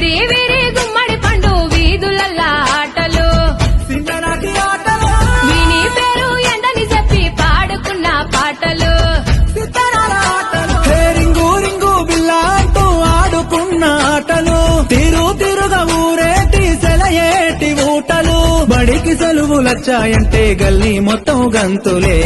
వీరి వీరి గుమ్మడి పండు వీధులల్లా ఆటలు చిన్ననాటి ఆటలు విని పేరు ఎండని చెప్పి పాడుకున్న పాటలు సితారాల ఆటలు హే రింగు రింగు బిల్లా అంటూ ఆడుకున్న ఆటలు తిరు తిరుగా ఊరేటి సెలయేటి ఊటలు బడికి సెలవులొచ్చాయంటే గల్లీ మొత్తం గంతులే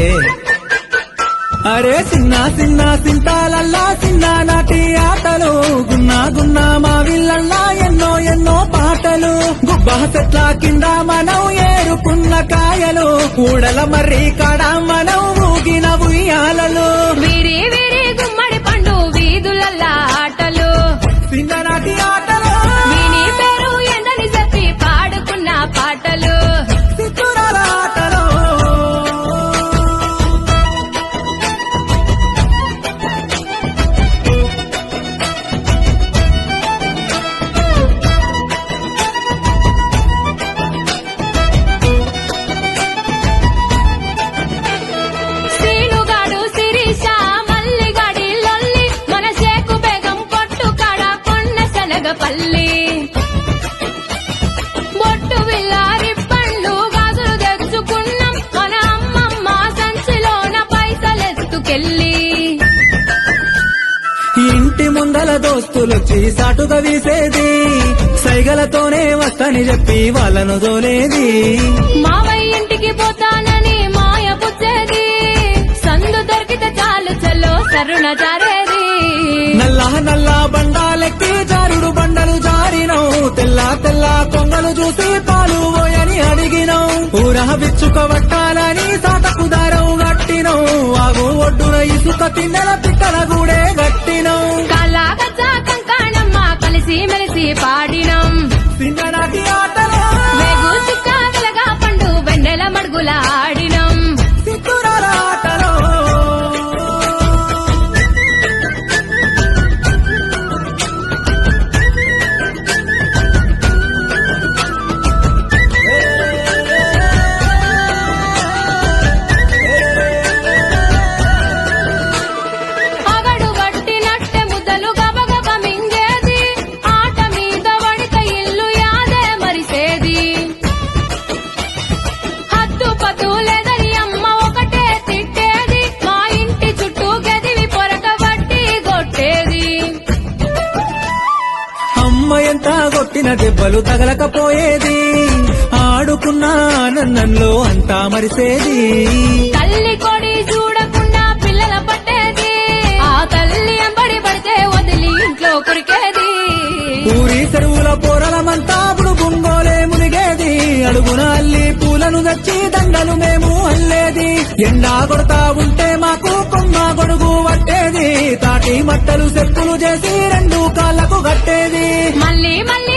అరే చిన్న చిన్న సింతాలల్లా చిన్న నాటి ఆటలు గున్నా గున్నా మా విల్లల్లా ఎన్నో ఎన్నో పాటలు గుబ్బా చెట్ల కింద మనం ఏరుకున్న కాయలు ఊడల మర్రి కాడ మనం ఊగిన ఉయ్యాలలు వీరి వీరి గుమ్మడి పండు వీధులల్లా ఆటలు చిన్ననాటి ఆటలు విని పేరు ఎండని చెప్పి పాడుకున్న పాటలు సితారాల ఆటలు సీనుగాడు శిరీష మల్లిగాడి లొల్లి మన షేకు బేగం పొట్టు కాడ కొన్న శనగపల్లి బొట్టు విల్లారి పండ్లు గాజులు తెచ్చుకున్నాం మన అమ్మమ్మ సంచిలోన పైసలెత్తుకెళ్ళి ఇంటి ముందల దోస్తులొచ్చి సాటుగా వీసేది సైగలతోనే వస్తని చెప్పి వాళ్ళను దోలేది మావయ్య ఇంటికి పోతానని మాయ పుచ్చేది సందు దొరికితే చాలు చల్లో సరుణ జారేది నల్లా నల్లా బండాలెక్కి జారుడు బండలు జారినవు తెల్ల తెల్ల కొంగలు చూసి పాలు పోయని అడిగినవు ఊరహ విచ్చుకోబట్టాలని సాటకు దారం గట్టినవు ఆగు ఒడ్డున ఇసుక తిన్నెల పిట్టల గూడే గట్టినవు కళాగచ్చా కంకాణమ్మ కలిసి మెలిసి పాడినం చిన్ననాటి ఆటలు వేగు చుక్క వెలగా పండు వెన్నెల మడుగుల ఆడినం సితారాల ఆటలు అగడు గట్టినట్టె ముద్దలు గబగబ మింగేది ఆట మీద వడిత ఇల్లు యాదే మరిసేది హద్దు పద్దు లేదని అమ్మ ఒకటే తిట్టేది మా ఇంటి చుట్టూ గదివి పొరక బట్టి కొట్టేది అమ్మ ఎంత కొట్టిన దెబ్బలు తగలకపోయేది ఆడుకున్న ఆనందంలో అంతా మరిసేది తల్లి కొడి చూడకుండా పిల్లల పట్టేది ఆ తల్లి అంబడి పడితే వదిలి ఇంట్లో కురికేది ఊరి చెరువుల పోరలమంతా అప్పుడు గుంగోలే మునిగేది అడుగున అల్లి పూలను తెచ్చి దండలు మేము అల్లేది ఎండా కొడతా ఉంటే మాకు కొమ్మ గొడుగు పట్టేది తాటి మట్టలు చెప్పులు చేసి రెండు కాళ్ళకు కట్టేది మళ్ళీ మళ్ళీ